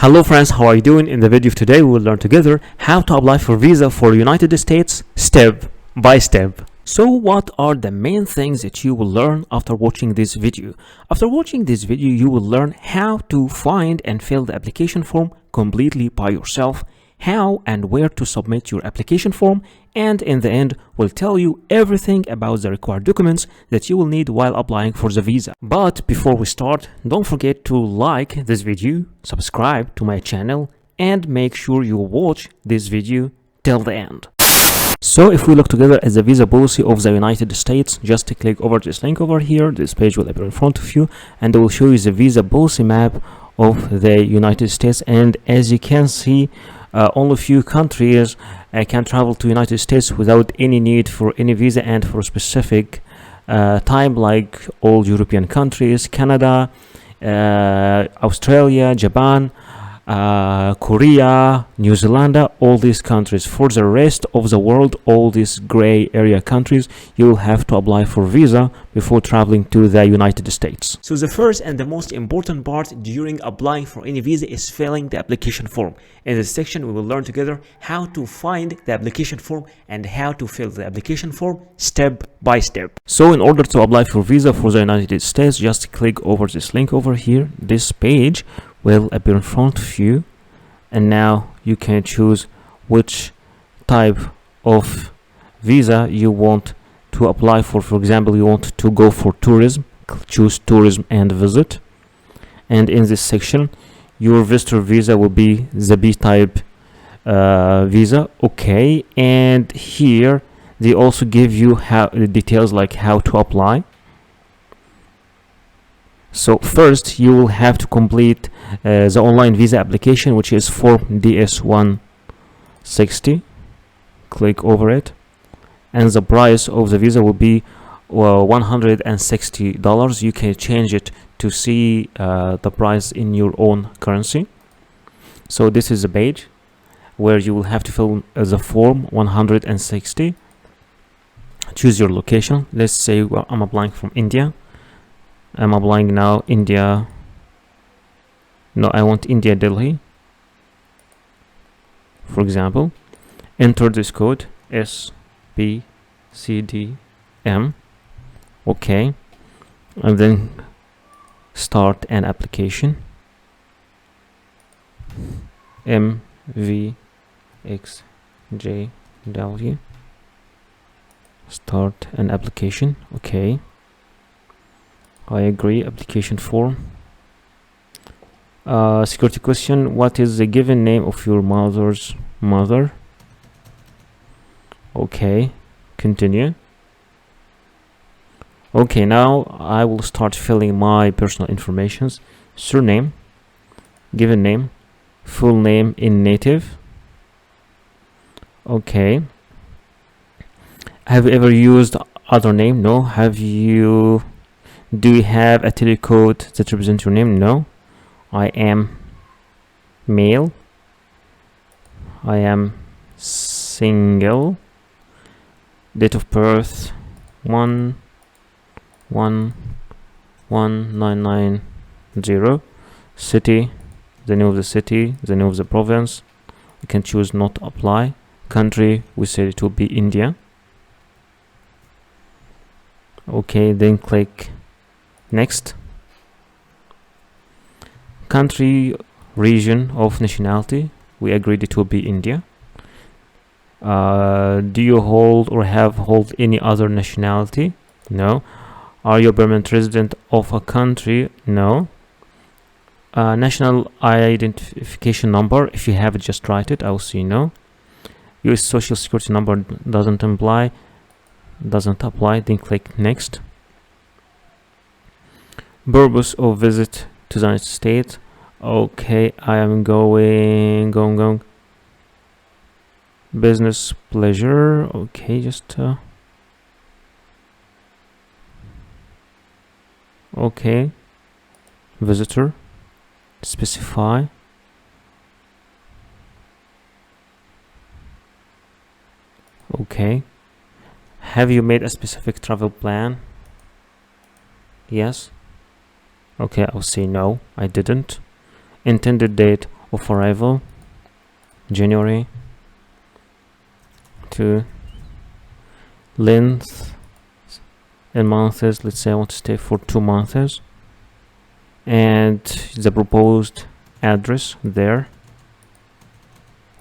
Hello friends, how are you doing? In the video of today we will learn together how to apply for visa for United States step by step. So what are the main things that you will learn after watching this video? After watching this video you will learn how to find and fill the application form completely by yourself, how and where to submit your application form, and in the end will tell you everything about the required documents that you will need while applying for the visa. But before we start, don't forget to like this video, subscribe to my channel, and make sure you watch this video till the end. So if we look together at the visa policy of the United States, just click over this link over here. This page will appear in front of you and it will show you the visa policy map of the United States. And as you can see, only few countries can travel to United States without any need for any visa and for a specific time, like all European countries, Canada, Australia, Japan, Korea, New Zealand, all these countries. For the rest of the world, all these gray area countries, you will have to apply for visa before traveling to the United States. So the first and the most important part during applying for any visa is filling the application form. In this section we will learn together how to find the application form and how to fill the application form step by step. So in order to apply for visa for the United States, just click over this link over here. This page will appear in front of you, and now you can choose which type of visa you want to apply for. For example, you want to go for tourism, choose tourism and visit, and in this section your visitor visa will be the B type visa. Okay, and here they also give you the details like how to apply. So first you will have to complete the online visa application, which is form DS-160. Click over it, and the price of the visa will be $160. You can change it to see the price in your own currency. So this is the page where you will have to fill the form 160. Choose your location. Let's say I'm applying from India. I'm applying now India. No, I want India, Delhi. For example, enter this code SBCDM. Okay, and then start an application. MVXJW. Start an application. Okay, I agree. Application form. Security question: what is the given name of your mother's mother? Okay, continue. Okay, now I will start filling my personal informations: surname, given name, full name in native. Okay. Have you ever used other name? No. Do you have a telecode that represents your name? No. I am male. I am single. Date of birth 1111990. City, the name of the city, the name of the province. You can choose not to apply. Country, we said it will be India. Okay, then click next. Country, region of nationality, we agreed it will be India. Do you hold or hold any other nationality? No. Are you a permanent resident of a country? No. National identification number, if you have it, just write it. I will see no. US social security number doesn't apply. Then click next. Purpose of visit to the United States. Okay, I am going business pleasure. Okay, just okay, visitor, specify. Okay, have you made a specific travel plan? Yes. Okay, I'll say no, I didn't. Intended date of arrival, January, to length in months, let's say I want to stay for 2 months, and the proposed address there,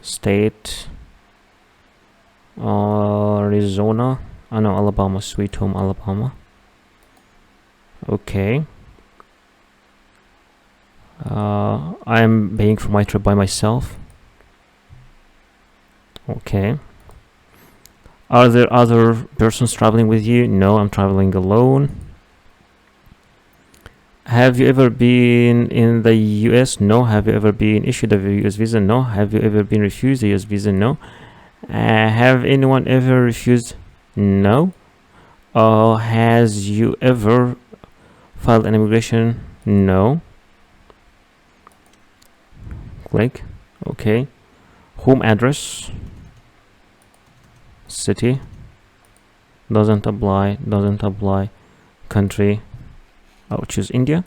state Arizona, no, Alabama, Sweet Home Alabama. Okay. I'm paying for my trip by myself. Okay. Are there other persons traveling with you? No, I'm traveling alone. Have you ever been in the US? No. Have you ever been issued a US visa? No. Have you ever been refused a US visa? No. Have anyone ever refused? No. Has you ever filed an immigration? No. Click. Okay. Home address, city, doesn't apply. Country, I'll choose India.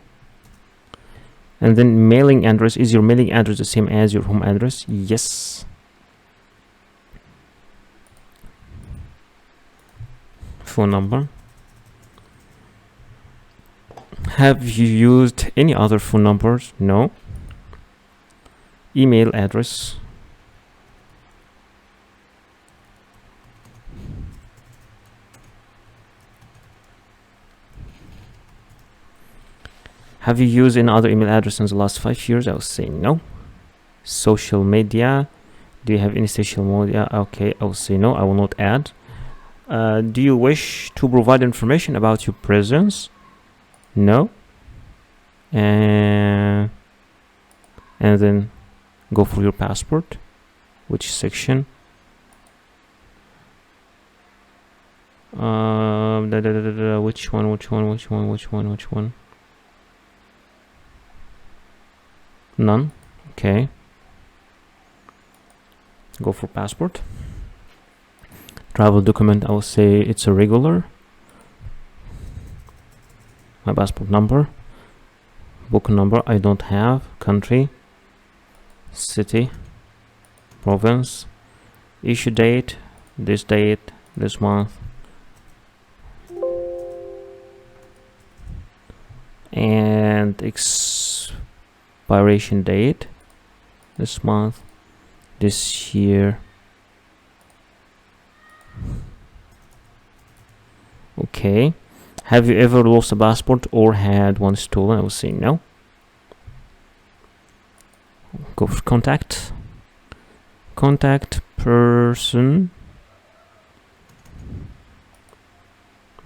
And then mailing address, is your mailing address the same as your home address? Yes. Phone number. Have you used any other phone numbers? No. Email address. Have you used any other email address in the last 5 years? I will say no. Social media. Do you have any social media? Okay, I will say no. I will not add. Do you wish to provide information about your presence? No. And then go for your passport. Which section? Which one? None. Okay. Go for passport. Travel document, I will say it's a regular. My passport number. Book number, I don't have. Country, city, province, issue date, this month, and expiration date, this month, this year. Okay. Have you ever lost a passport or had one stolen? I will say no. Go for contact. Contact person.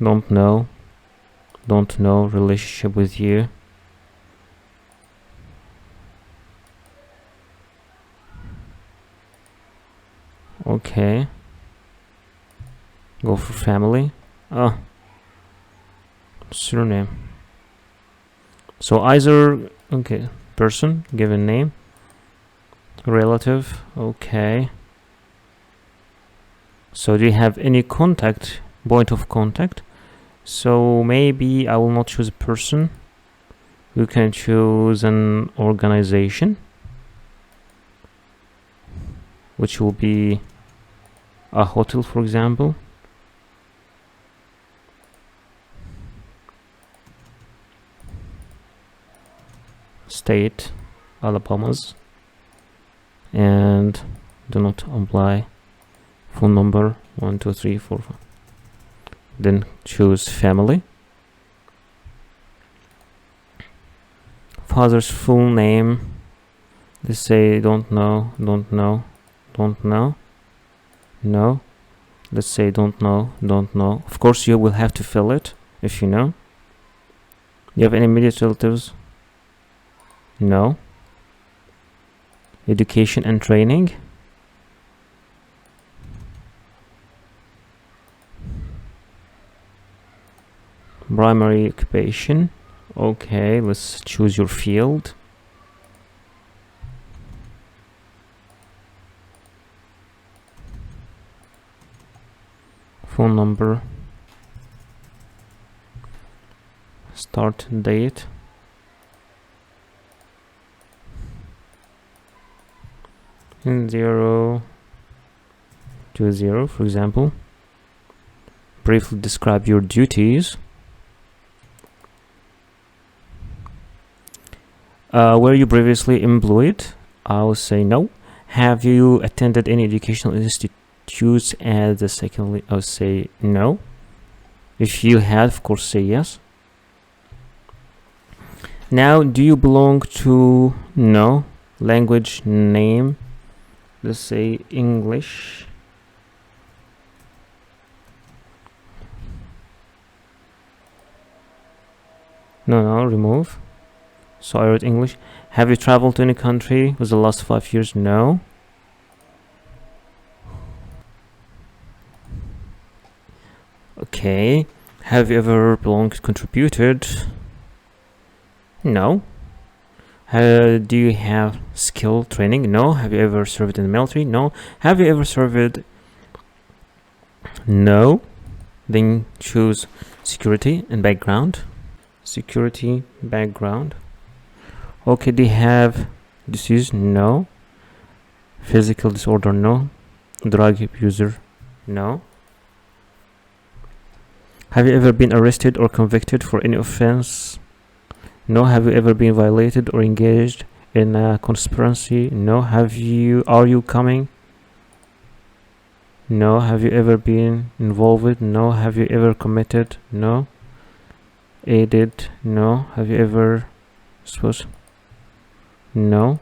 Don't know. Relationship with you. Okay. Go for family. Surname. So either, okay, person, given name, relative. Okay. So do you have any contact, point of contact? So maybe I will not choose a person. You can choose an organization, which will be a hotel, for example. State, Alabama's, and do not apply. Phone number 1 2 3 4 5. Then choose family. Father's full name. Let's say don't know. No. Let's say don't know. Of course you will have to fill it if you know. Do you have any immediate relatives? No. Education and training. Primary occupation. Okay, let's choose your field. Phone number. Start date. 0 to 0, for example. Briefly describe your duties. Were you previously employed? I will say no. Have you attended any educational institutes? And the secondly, I will say no. If you had, of course, say yes. Now, do you belong to no language name? Let's say English. No, remove. So I wrote English. Have you traveled to any country with the last 5 years? No. Okay. Have you ever belonged, contributed? No. Do you have skill training? No. Have you ever served in the military? No. Have you ever served? No. Then choose security and background. Security background. Okay, do you have disease? No. Physical disorder? No. Drug abuser? No. Have you ever been arrested or convicted for any offense? No. Have you ever been violated or engaged in a conspiracy? No. Are you coming? No. Have you ever been involved? No. Have you ever committed? No. Aided? No. Have you ever supposed? No.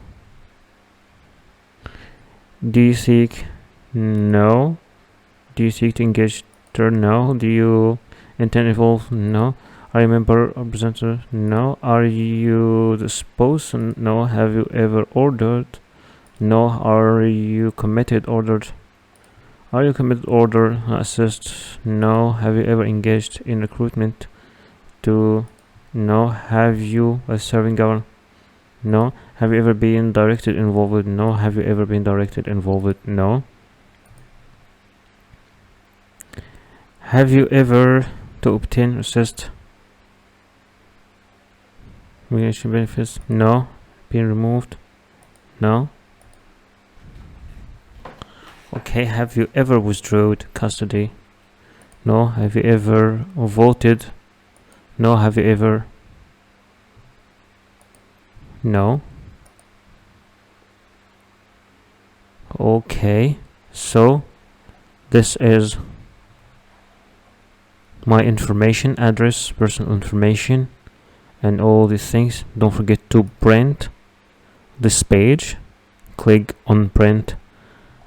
Do you seek? No. Do you seek to engage? No. Do you intend to involve? No. Are you a member or presenter? No. Are you the spouse? No. Have you ever ordered? No. Are you committed? Ordered? Are you committed? Order? Assist? No. Have you ever engaged in recruitment? To? No. Have you a serving government? No. Have you ever been directed involved? No. Have you ever been directed involved? No. Have you ever to obtain assist immigration benefits? No. Been removed? No. Okay. Have you ever withdrawn custody? No. Have you ever voted? No. Have you ever? No. Okay, so this is my information, address, personal information, and all these things. Don't forget to print this page. Click on print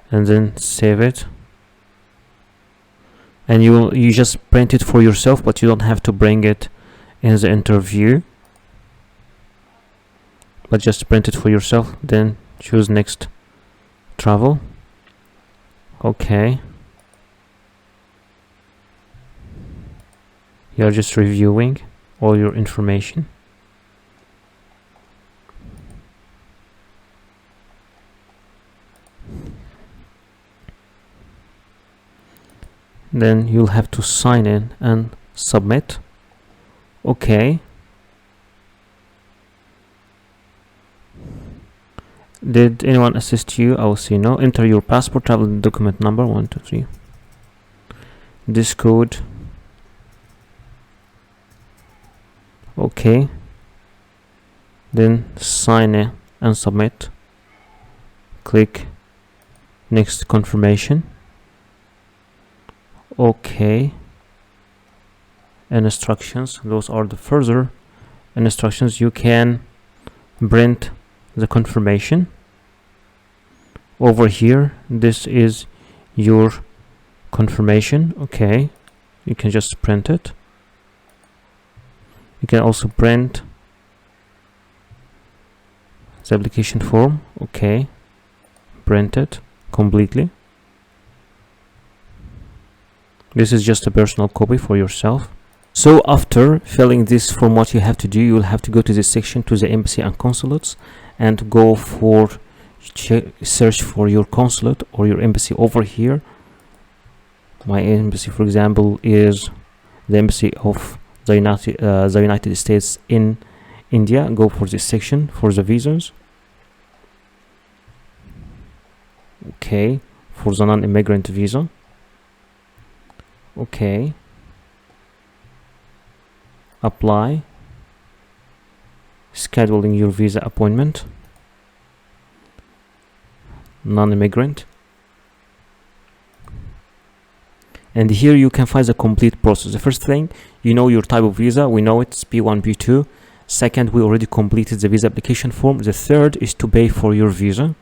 and then save it, and you just print it for yourself, but you don't have to bring it in the interview, but just print it for yourself. Then choose next, travel. Okay, you're just reviewing all your information. Then you'll have to sign in and submit. Okay. Did anyone assist you? I will say no. Enter your passport travel document number 1, 2, 3. This code. Okay. Then sign in and submit. Click next confirmation. Okay. And instructions. Those are the further instructions. You can print the confirmation over here. This is your confirmation. Okay, you can just print it. You can also print the application form. Okay, print it completely. This is just a personal copy for yourself. So after filling this form, what you have to do, you will have to go to this section, to the embassy and consulates, and go for search for your consulate or your embassy over here. My embassy, for example, is the embassy of the United States in India. Go for this section for the visas. Okay, for the non-immigrant visa. Okay, apply, scheduling your visa appointment, non-immigrant, and here you can find the complete process. The first thing, you know your type of visa. We know it's B1, B2. Second, we already completed the visa application form. The third is to pay for your visa.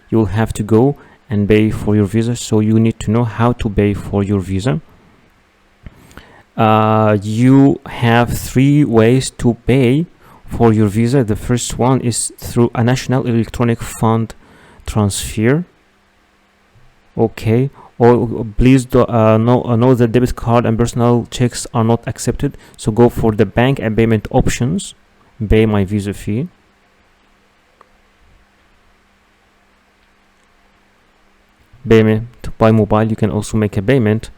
You will have to go and pay for your visa, so you need to know how to pay for your visa. You have 3 ways to pay for your visa. The first one is through a national electronic fund transfer. Okay, or please know that debit card and personal checks are not accepted, so go for the bank and payment options. Pay my visa fee. Payment by mobile. You can also make a payment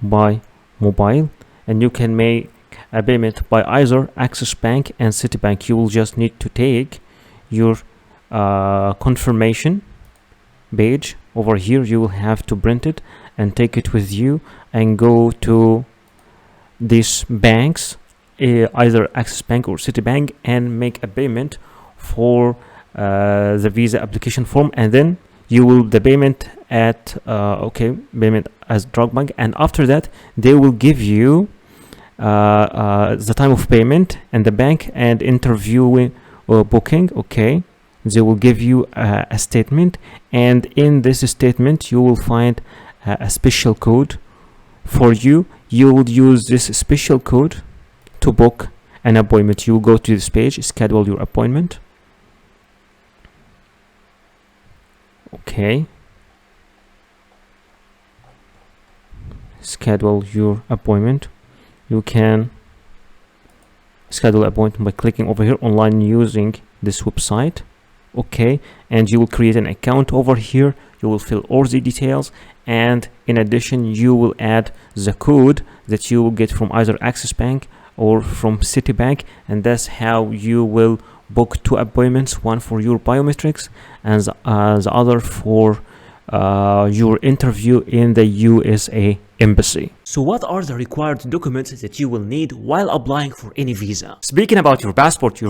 by mobile, and you can make a payment by either Access Bank and Citibank. You will just need to take your confirmation page over here. You will have to print it and take it with you and go to these banks, either Access Bank or Citibank, and make a payment for the visa application form, and then you will the payment at payment as drug bank, and after that they will give you the time of payment and the bank and interview booking. Okay, they will give you a statement, and in this statement you will find a special code for you. You will use this special code to book an appointment. You will go to this page, schedule your appointment. Okay, schedule your appointment. You can schedule appointment by clicking over here online using this website. Okay, and you will create an account over here. You will fill all the details, and in addition you will add the code that you will get from either Access Bank or from Citibank, and that's how you will book 2 appointments, one for your biometrics and the other for your interview in the USA Embassy. So what are the required documents that you will need while applying for any visa? Speaking about your passport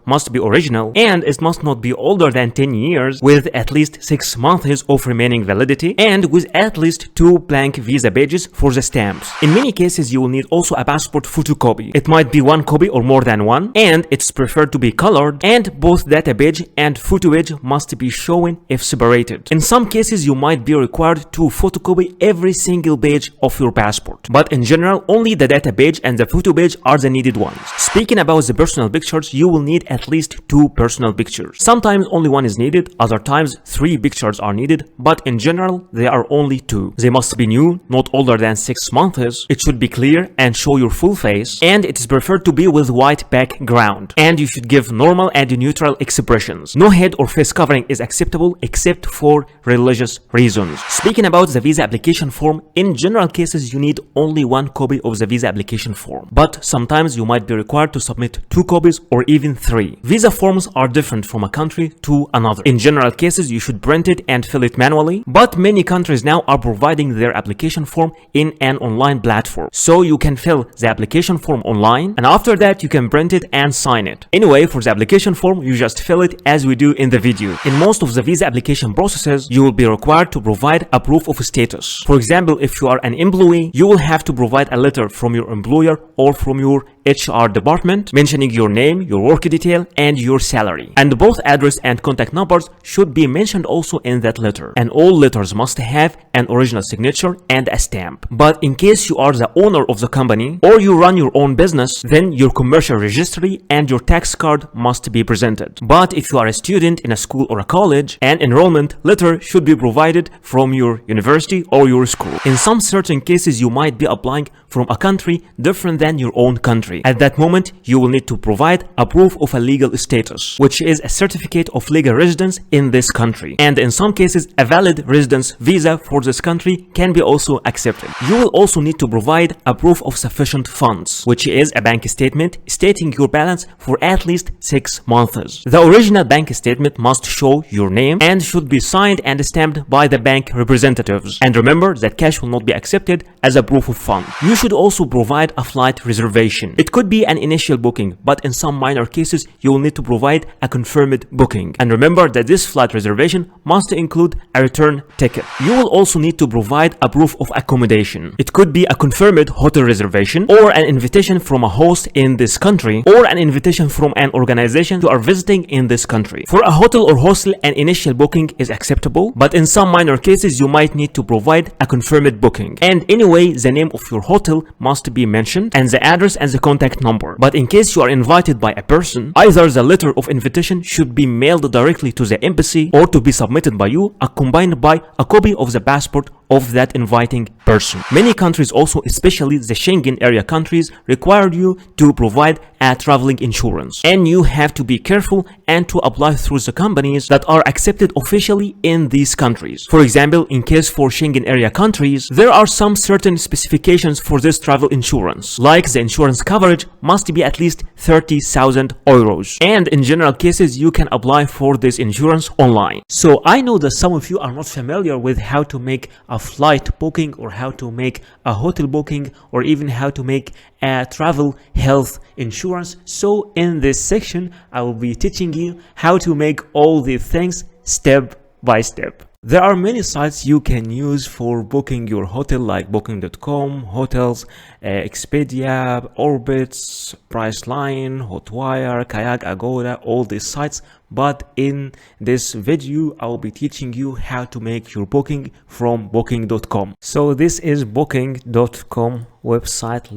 must be original, and it must not be older than 10 years, with at least 6 months of remaining validity, and with at least 2 blank visa pages for the stamps. In many cases you will need also a passport photocopy. It might be 1 copy or more than 1, and it's preferred to be colored, and both data page and photo page must be shown if separated. In some cases you might be required to photocopy every single page of your passport, but in general only the data page and the photo page are the needed ones. Speaking about the personal pictures, you will need at least 2 personal pictures. Sometimes only 1 is needed, other times 3 pictures are needed, but in general they are only 2. They must be new, not older than 6 months. It should be clear and show your full face, and it is preferred to be with white background, and you should give normal and neutral expressions. No head or face covering is acceptable except for religious reasons. Speaking about the visa application form, in general cases you need only 1 copy of the visa application form, but sometimes you might be required to submit 2 copies or even 3. Visa forms are different from a country to another. In general cases you should print it and fill it manually, but many countries now are providing their application form in an online platform, so you can fill the application form online, and after that you can print it and sign it. Anyway, for the application form you just fill it as we do in the video. In most of the visa application processes you will be required to provide a proof of status. For example, if you are an employee, you will have to provide a letter from your employer or from your HR department mentioning your name, your work detail, and your salary. And both address and contact numbers should be mentioned also in that letter. And all letters must have an original signature and a stamp. But in case you are the owner of the company or you run your own business, then your commercial registry and your tax card must be presented. But if you are a student in a school or a college, an enrollment letter should be provided from your university or your school. In some certain cases you might be applying from a country different than your own country. country. At that moment, you will need to provide a proof of a legal status, which is a certificate of legal residence in this country. And in some cases, a valid residence visa for this country can be also accepted. You will also need to provide a proof of sufficient funds, which is a bank statement stating your balance for at least 6 months. The original bank statement must show your name and should be signed and stamped by the bank representatives. And remember that cash will not be accepted as a proof of fund. You should also provide a flight reservation. It could be an initial booking, but in some minor cases, you will need to provide a confirmed booking. And remember that this flight reservation must include a return ticket. You will also need to provide a proof of accommodation. It could be a confirmed hotel reservation, or an invitation from a host in this country, or an invitation from an organization you are visiting in this country. For a hotel or hostel, an initial booking is acceptable, but in some minor cases, you might need to provide a confirmed booking. And anyway, the name of your hotel must be mentioned, and the address and the contact number. But in case you are invited by a person, either the letter of invitation should be mailed directly to the embassy or to be submitted by you, accompanied by a copy of the passport of that inviting person. Many countries also, especially the Schengen area countries, require you to provide a traveling insurance, and you have to be careful and to apply through the companies that are accepted officially in these countries. For example, in case for Schengen area countries, there are some certain specifications for this travel insurance, like the insurance coverage must be at least 30,000 euros, and in general cases you can apply for this insurance online. So I know that some of you are not familiar with how to make a flight booking, or how to make a hotel booking, or even how to make a travel health insurance. So in this section I will be teaching you how to make all these things step by step. There are many sites you can use for booking your hotel, like booking.com, hotels, Expedia, Orbitz, Priceline, Hotwire, Kayak, Agoda, all these sites. But in this video, I will be teaching you how to make your booking from booking.com. So this is booking.com website.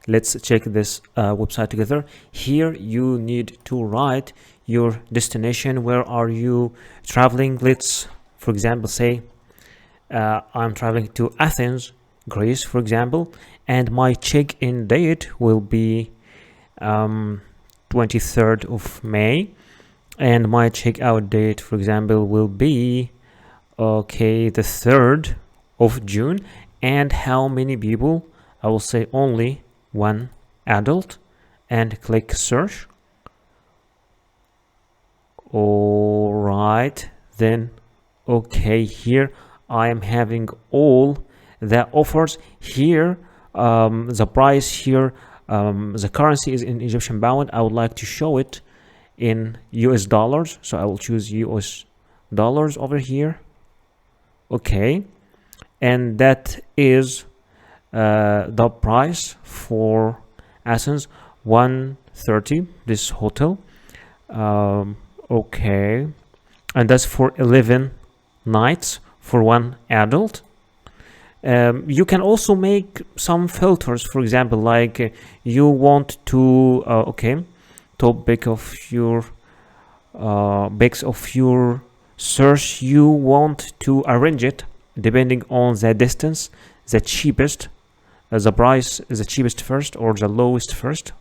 Let's check this website together. Here you need to write your destination. Where are you traveling? Let's, for example, say I'm traveling to Athens, Greece, for example, and my check-in date will be 23rd of May, and my check-out date, for example, will be the 3rd of June. And how many people? I will say only one adult, and click search. All right, then here I am having all the offers here. The price here, the currency is in Egyptian pound. I would like to show it in US dollars, so I will choose US dollars over here. And that is the price for Athens, 130, this hotel. And that's for 11 nights for one adult. You can also make some filters, for example, like you want to topic of your base of your search, you want to arrange it depending on the distance, the cheapest, the price, the cheapest first or the lowest first.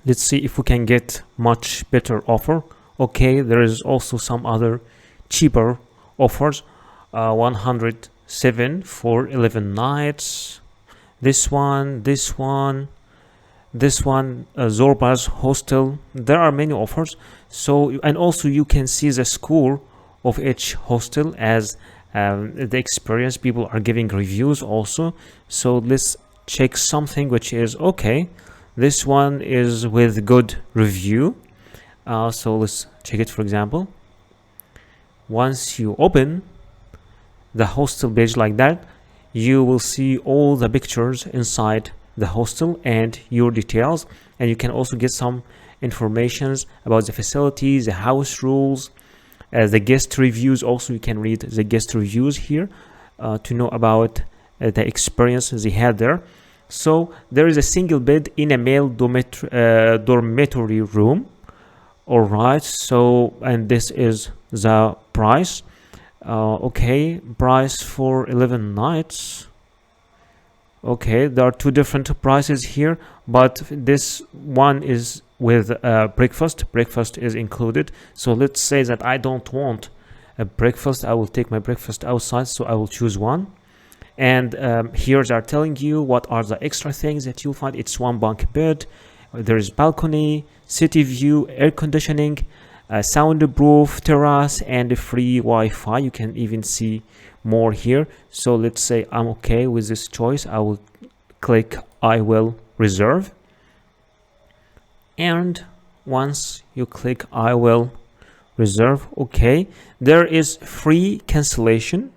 Let's see if we can get much better offer. There is also some other cheaper offers. 107 for 11 nights. This one, Zorba's hostel. There are many offers. So, and also you can see the score of each hostel as the experience. People are giving reviews also. So let's check something which is this one is with good review. So let's check it. For example, once you open the hostel page like that, you will see all the pictures inside the hostel and your details, and you can also get some informations about the facilities, the house rules, the guest reviews. Also you can read the guest reviews here to know about the experience they had there. So there is a single bed in a male dormitory room. All right, so and this is the price. Price for 11 nights. Okay, there are two different prices here, but this one is with breakfast. Breakfast is included. So let's say that I don't want a breakfast. I will take my breakfast outside, so I will choose one. And here they are telling you what are the extra things that you'll find. It's one bunk bed, there is balcony, city view, air conditioning, soundproof terrace, and a free Wi-Fi. You can even see more here. So let's say I'm okay with this choice. I will click I will reserve, and once you click I will reserve, okay, there is free cancellation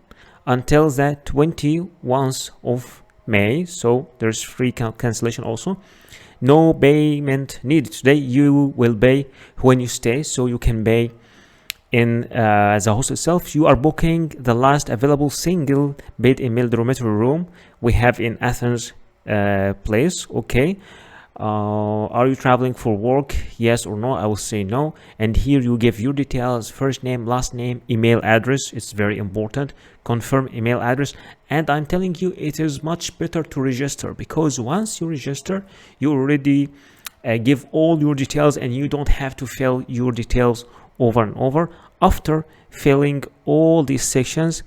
until the 21st of May. So there's free cancellation also. No payment needed today. You will pay when you stay, so you can pay in the host itself. You are booking the last available single bed in male dormitory room we have in Athens place. Okay, are you traveling for work? Yes or no? I will say no. And here you give your details: first name, last name, email address. It's very important. Confirm email address. And I'm telling you, it is much better to register, because once you register, you already give all your details, and you don't have to fill your details over and over. After filling all these sections,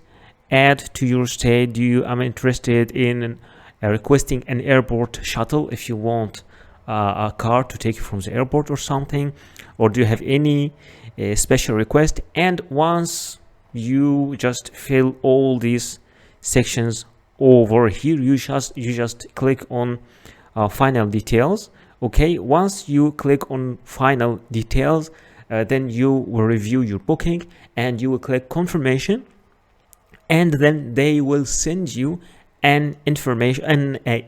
add to your stay. I'm interested in requesting an airport shuttle if you want a car to take you from the airport or something, or do you have any special request? And once you just fill all these sections over here, you just click on final details. Okay, once you click on final details, then you will review your booking, and you will click confirmation, and then they will send you an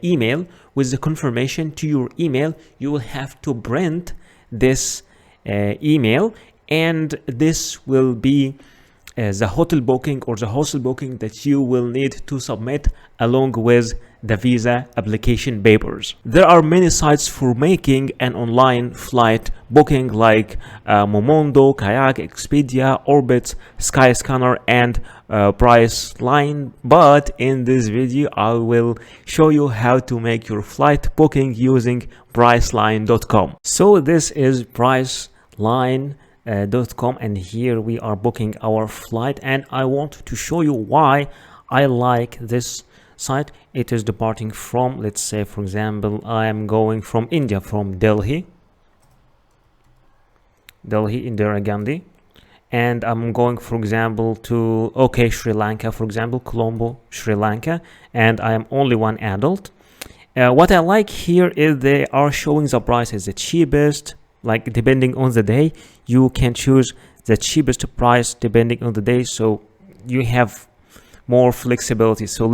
email with the confirmation to your email. You will have to print this email, and this will be the hotel booking or the hostel booking that you will need to submit along with the visa application papers. There are many sites for making an online flight booking, like Momondo, Kayak, Expedia, Orbitz, Skyscanner, and Priceline. But in this video, I will show you how to make your flight booking using Priceline.com. So this is Priceline.com, and here we are booking our flight, and I want to show you why I like this site. It is departing from, let's say for example, I am going from India, from Delhi, Indira Gandhi, and I'm going, for example, to Sri Lanka, for example, Colombo, Sri Lanka, and I am only one adult. What I like here is they are showing the prices, the cheapest, like depending on the day. You can choose the cheapest price depending on the day, so you have more flexibility. So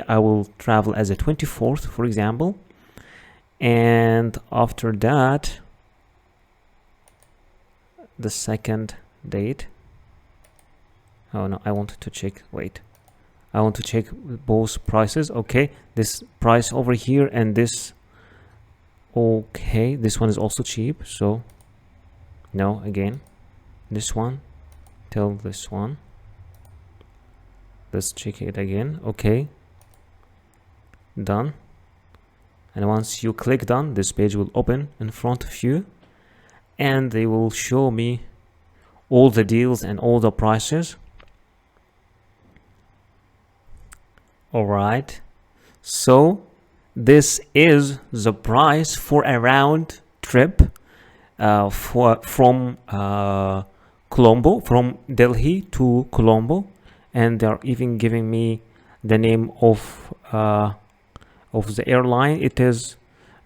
I will travel as a 24th, for example, and after that the second date. Oh no, I want to check, I want to check both prices. Okay, this price over here and this. Okay, this one is also cheap, so no, again this one till this one. Let's check it again. Okay, done. And once you click done, this page will open in front of you, and they will show me all the deals and all the prices. All right, so this is the price for a round trip from Colombo, from Delhi to Colombo, and they're even giving me the name of the airline. It is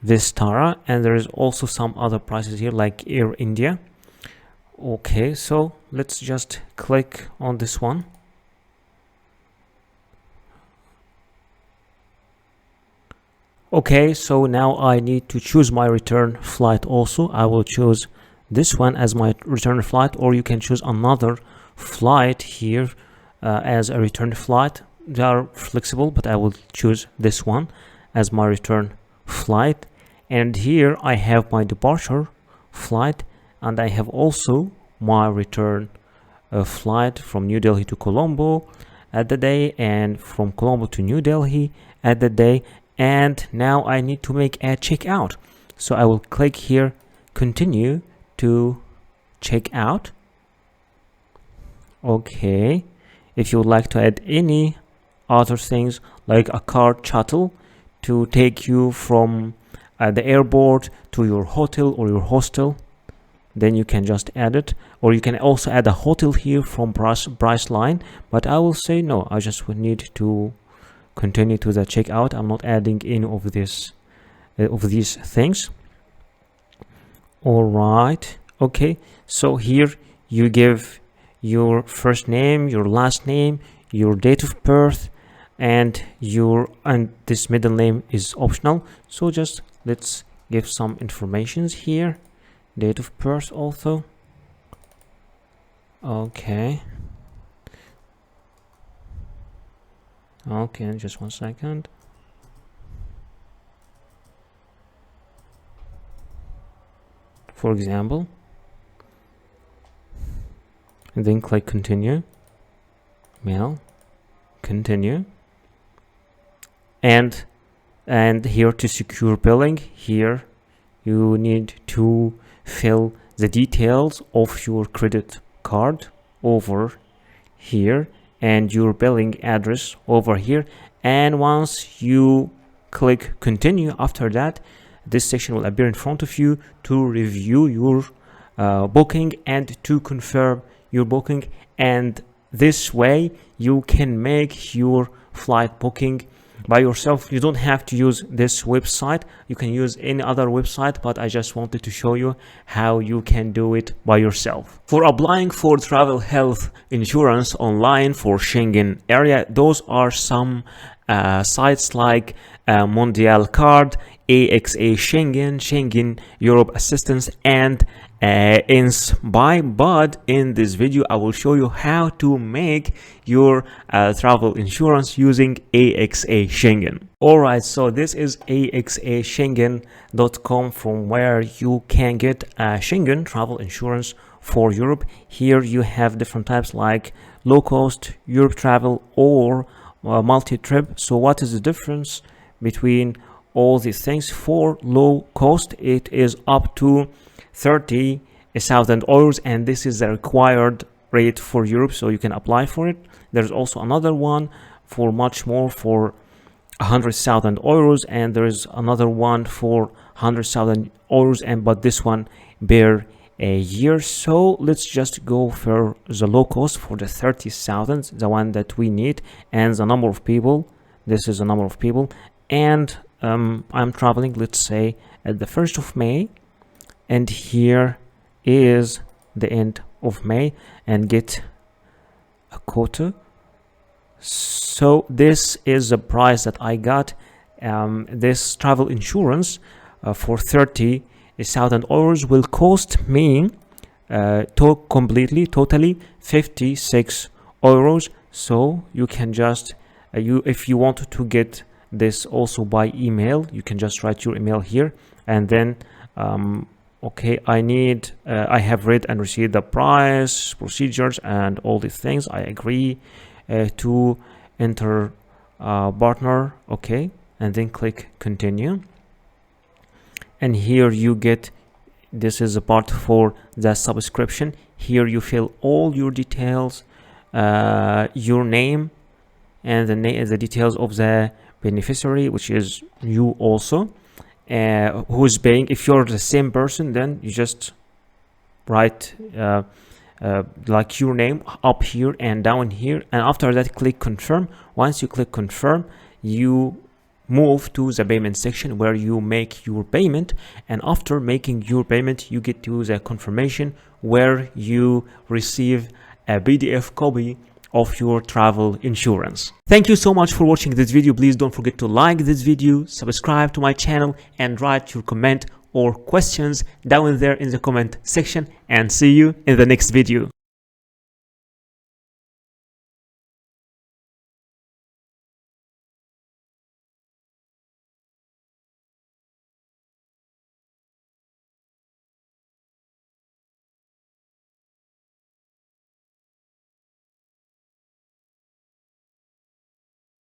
Vistara, and there is also some other prices here like Air India. Okay, so let's just click on this one. Okay, so now I need to choose my return flight also. I will choose this one as my return flight, or you can choose another flight here as a return flight. They are flexible, but I will choose this one as my return flight. And here I have my departure flight, and I have also my return flight from New Delhi to Colombo, at the day, and from Colombo to New Delhi at the day. And now I need to make a checkout, so I will click here, continue to check out. Okay, if you would like to add any other things like a car shuttle to take you from the airport to your hotel or your hostel, then you can just add it. Or you can also add a hotel here from price line, but I will say no, I just would need to continue to the checkout. I'm not adding any of this of these things. All right, okay, so here you give your first name, your last name, your date of birth, and this middle name is optional, so just let's give some informations here. Date of birth also. Okay, just 1 second. For example, and then click continue, mail, continue, and here to secure billing, here you need to fill the details of your credit card over here and your billing address over here. And once you click continue, after that this section will appear in front of you to review your booking and to confirm your booking. And this way you can make your flight booking by yourself. You don't have to use this website, you can use any other website, but I just wanted to show you how you can do it by yourself. For applying for travel health insurance online for Schengen area, those are some sites like Mondial Card, AXA Schengen, Schengen Europe Assistance, and Inspire. But in this video I will show you how to make your travel insurance using AXA Schengen. Alright, so this is axaschengen.com, from where you can get Schengen travel insurance for Europe. Here you have different types like low cost, Europe travel, or multi-trip. So what is the difference between all these things? For low cost, it is up to 30,000 euros, and this is the required rate for Europe, so you can apply for it. There's also another one for much more, for 100,000 euros, and there's another one for 100,000 euros, but this one per a year. So let's just go for the low cost, for the 30,000, the one that we need, and the number of people. This is the number of people, and I'm traveling, let's say, at the 1st of May, and here is the end of May, and get a quota. So this is the price that I got. This travel insurance for 30,000 euros will cost me totally 56 euros. So you can just if you want to get this also by email, you can just write your email here, and then okay, I have read and received the price, procedures, and all these things. I agree to enter partner. Okay, and then click continue. And here you get, this is a part for the subscription. Here you fill all your details, your name, and the details of the beneficiary, which is you also, who's paying. If you're the same person, then you just write like your name up here and down here, and after that click confirm. Once you click confirm, you move to the payment section where you make your payment, and after making your payment you get to the confirmation where you receive a PDF copy of your travel insurance. Thank you so much for watching this video. Please don't forget to like this video, subscribe to my channel, and write your comment or questions down there in the comment section, and see you in the next video.